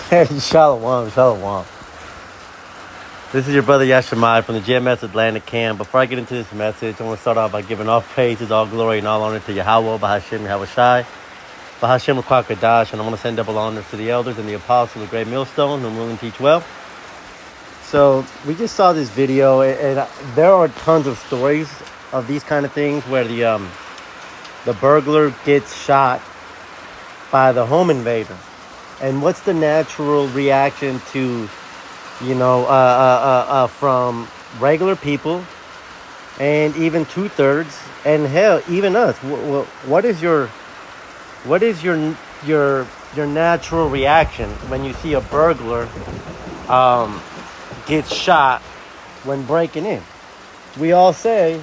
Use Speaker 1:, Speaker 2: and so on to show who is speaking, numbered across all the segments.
Speaker 1: Shalom, shalom. This is your brother Yahawah from the GMS Atlantic Camp. Before I get into this message, I want to start off by giving all praises, all glory, and all honor to Yahawah, Bahashem, Yahawah, Bahashem, Kwakadash, and I want to send double honors to the elders and the apostles of the great millstone, whom will and teach well. So we just saw this video, and there are tons of stories of these kind of things where the burglar gets shot by the home invader. And what's the natural reaction to, from regular people and even 2/3 and hell, even us? What is your natural reaction when you see a burglar gets shot when breaking in? We all say,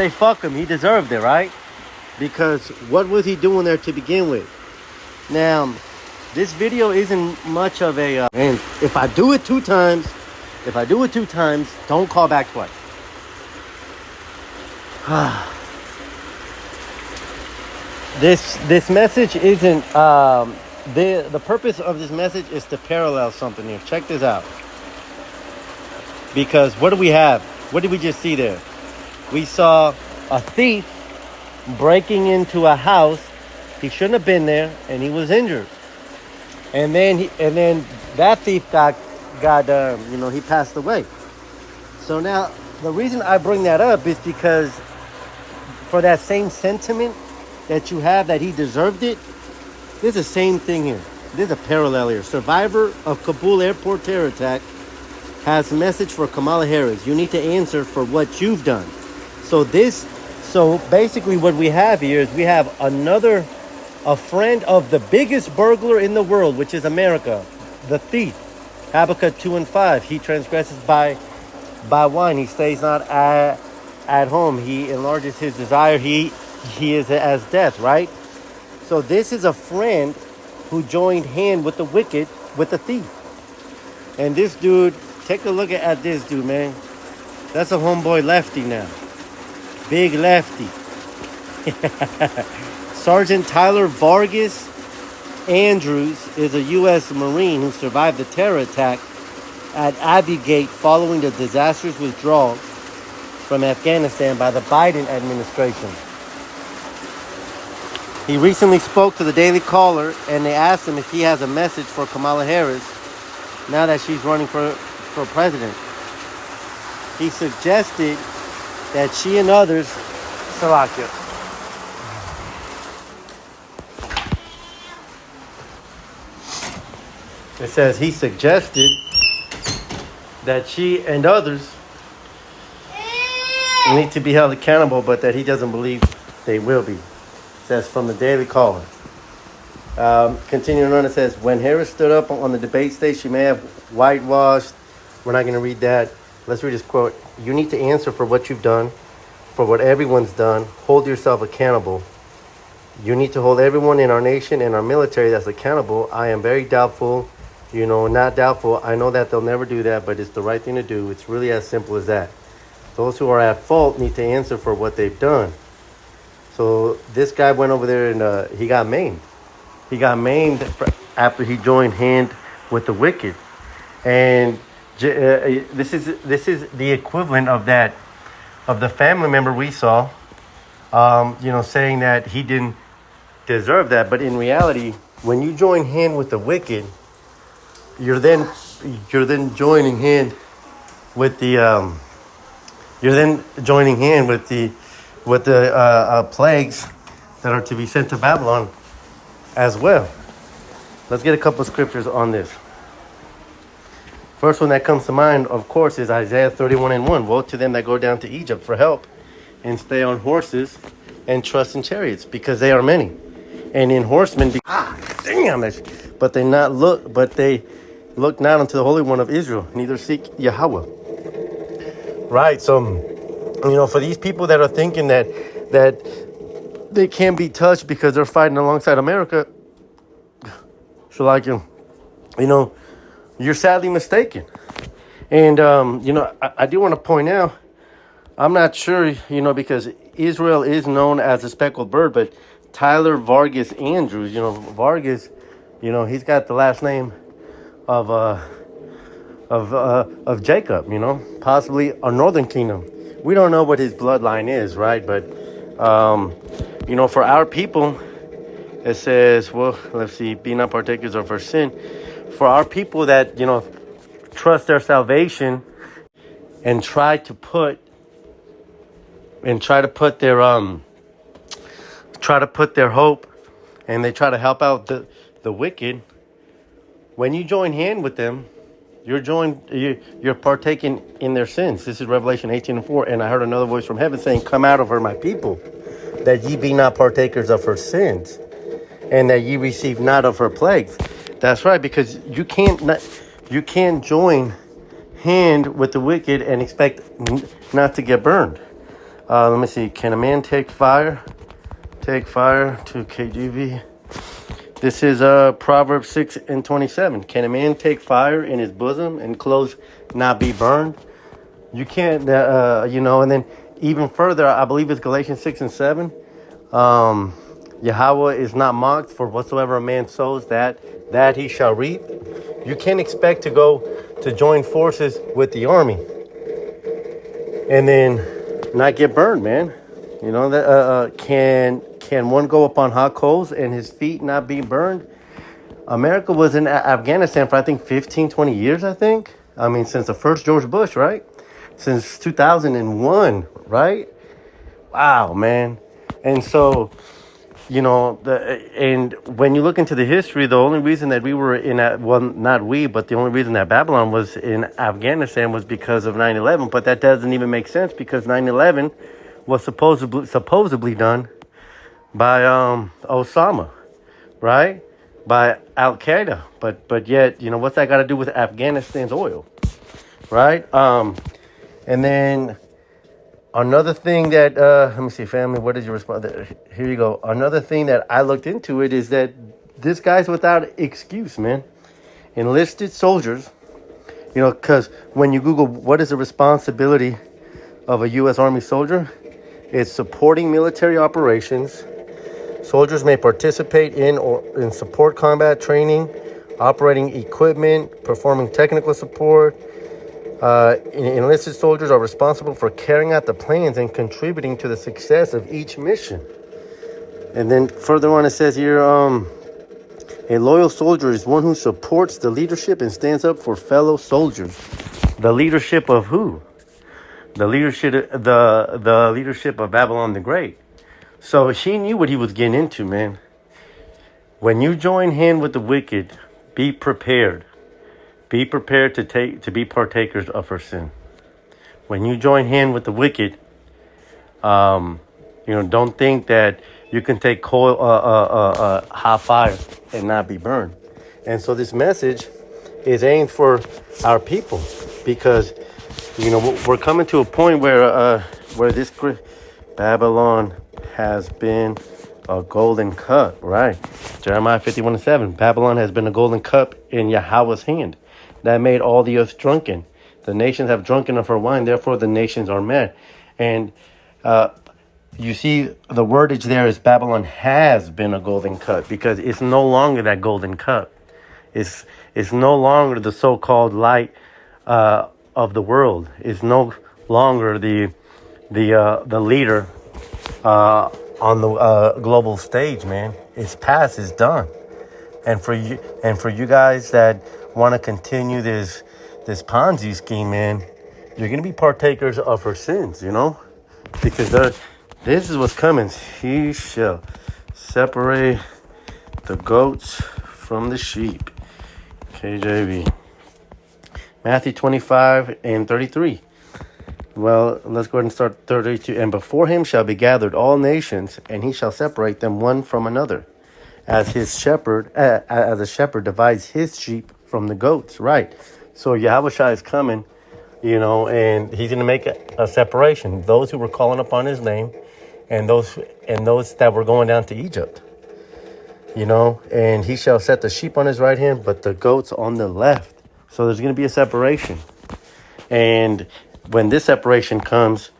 Speaker 1: fuck him, he deserved it, right? Because what was he doing there to begin with? Now, this video isn't much of a... and if I do it two times, don't call back twice. This message isn't... the purpose of this message is to parallel something here. Check this out. Because what do we have? What did we just see there? We saw a thief breaking into a house. He shouldn't have been there, and he was injured. And then that thief he passed away. So now the reason I bring that up is because for that same sentiment that you have that he deserved it, there's the same thing here. There's a parallel here. Survivor of Kabul airport terror attack has a message for Kamala Harris. You need to answer for what you've done. So basically what we have here is we have a friend of the biggest burglar in the world, which is America, the thief. Habakkuk 2:5. He transgresses by wine. He stays not at home. He enlarges his desire. He is as death, right? So this is a friend who joined hand with the wicked, with the thief. And this dude, take a look at this dude, man. That's a homeboy lefty now. Big lefty. Sergeant Tyler Vargas Andrews is a U.S. Marine who survived the terror attack at Abbey Gate following the disastrous withdrawal from Afghanistan by the Biden administration. He recently spoke to the Daily Caller, and they asked him if he has a message for Kamala Harris now that she's running for president. He suggested that she and others... Salakia. It says he suggested that she and others need to be held accountable, but that he doesn't believe they will be. It says from the Daily Caller. Continuing on, it says, when Harris stood up on the debate stage, she may have whitewashed. We're not going to read that. Let's read this quote. You need to answer for what you've done, for what everyone's done. Hold yourself accountable. You need to hold everyone in our nation and our military that's accountable. I am very doubtful. Not doubtful. I know that they'll never do that, but it's the right thing to do. It's really as simple as that. Those who are at fault need to answer for what they've done. So this guy went over there and he got maimed. He got maimed after he joined hand with the wicked. And this is the equivalent of that, of the family member we saw, saying that he didn't deserve that. But in reality, when you join hand with the wicked, you're then joining hand with the plagues that are to be sent to Babylon as well. Let's get a couple of scriptures on this. First one that comes to mind, of course, is Isaiah 31:1. Woe to them that go down to Egypt for help and stay on horses and trust in chariots, because they are many, and in horsemen. But they look not unto the Holy One of Israel, neither seek Yahawah. Right. So, for these people that are thinking that they can't be touched because they're fighting alongside America, so you're sadly mistaken. And, I do want to point out, I'm not sure, because Israel is known as a speckled bird, but Tyler Vargas Andrews, Vargas You know, he's got the last name of Jacob. You know, possibly a northern kingdom. We don't know what his bloodline is, right? But you know, for our people, it says, well, let's see, be not partakers of our sin. For our people that, you know, trust their salvation and try to put their hope, and they try to help out the wicked. When you join hand with them, you're partaking in their sins. This is Revelation 18:4. And I heard another voice from heaven saying, come out of her, my people, that ye be not partakers of her sins, and that ye receive not of her plagues. That's right, because you can't join hand with the wicked and expect not to get burned. Let me see. Can a man take fire? Take fire to KJV. This is Proverbs 6:27. Can a man take fire in his bosom and clothes not be burned? You can't, you know. And then even further, I believe it's Galatians 6:7. Yahawah is not mocked, for whatsoever a man sows, that he shall reap. You can't expect to go to join forces with the army and then not get burned, man. You know, that can one go upon hot coals and his feet not be burned? America was in Afghanistan for, I think, 15, 20 years, I think. I mean, since the first George Bush, right? Since 2001, right? Wow, man. And so, you know, and when you look into the history, the only reason that we were in that, well, not we, but the only reason that Babylon was in Afghanistan was because of 9/11. But that doesn't even make sense, because 9/11 was supposedly done by Osama, right? By Al Qaeda. But yet, you know, what's that got to do with Afghanistan's oil, right? And then another thing that, let me see, family, what is your response? Here you go. Another thing that I looked into it is that this guy's without excuse, man. Enlisted soldiers, you know, because when you Google what is the responsibility of a U.S. Army soldier, it's supporting military operations. Soldiers may participate in support combat training, operating equipment, performing technical support. Enlisted soldiers are responsible for carrying out the plans and contributing to the success of each mission. And then further on it says here, a loyal soldier is one who supports the leadership and stands up for fellow soldiers. The leadership of who? The leadership of Babylon the Great. So he knew what he was getting into, man. When you join hand with the wicked, be prepared. Be prepared to be partakers of her sin. When you join hand with the wicked, you know, don't think that you can take hot fire and not be burned. And so this message is aimed for our people, because, you know, we're coming to a point where this Babylon has been a golden cup, right? Jeremiah 51:7. Babylon has been a golden cup in Yahawah's hand, that made all the earth drunken. The nations have drunken of her wine, therefore the nations are mad. And you see the wordage there is Babylon has been a golden cup, because it's no longer that golden cup. It's no longer the so-called light of the world. It's no longer the leader on the global stage, man. It's past. It's done. And for you guys that want to continue this Ponzi scheme, man, you're gonna be partakers of her sins, you know, because this is what's coming. He shall separate the goats from the sheep. KJV. Matthew 25:33. Well, let's go ahead and start 32. And before him shall be gathered all nations, and he shall separate them one from another, as a shepherd divides his sheep from the goats. Right. So Yahawah is coming, you know, and he's going to make a separation. Those who were calling upon his name, and those that were going down to Egypt, you know, and he shall set the sheep on his right hand, but the goats on the left. So there's going to be a separation. And when this separation comes,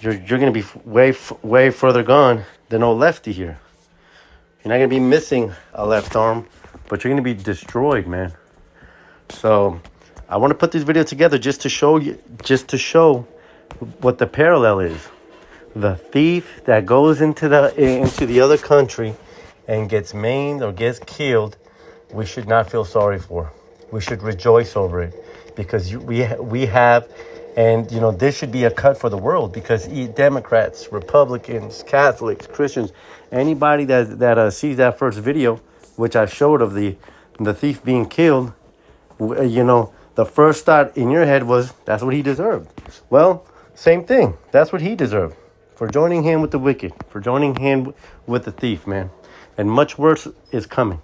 Speaker 1: you're going to be way further gone than old lefty here. You're not going to be missing a left arm but you're going to be destroyed, man. So I want to put this video together just to show what the parallel is. The thief that goes into the other country and gets maimed or gets killed, we should not feel sorry for. We should rejoice over it, because we have, and this should be a cut for the world, because Democrats, Republicans, Catholics, Christians, anybody that sees that first video, which I showed of the thief being killed, the first thought in your head was, that's what he deserved. Well, same thing. That's what he deserved, for joining hand with the wicked, for joining hand with the thief, man. And much worse is coming.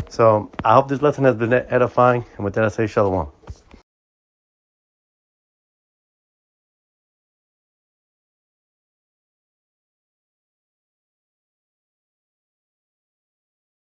Speaker 1: So I hope this lesson has been edifying. And with that, I say shalom.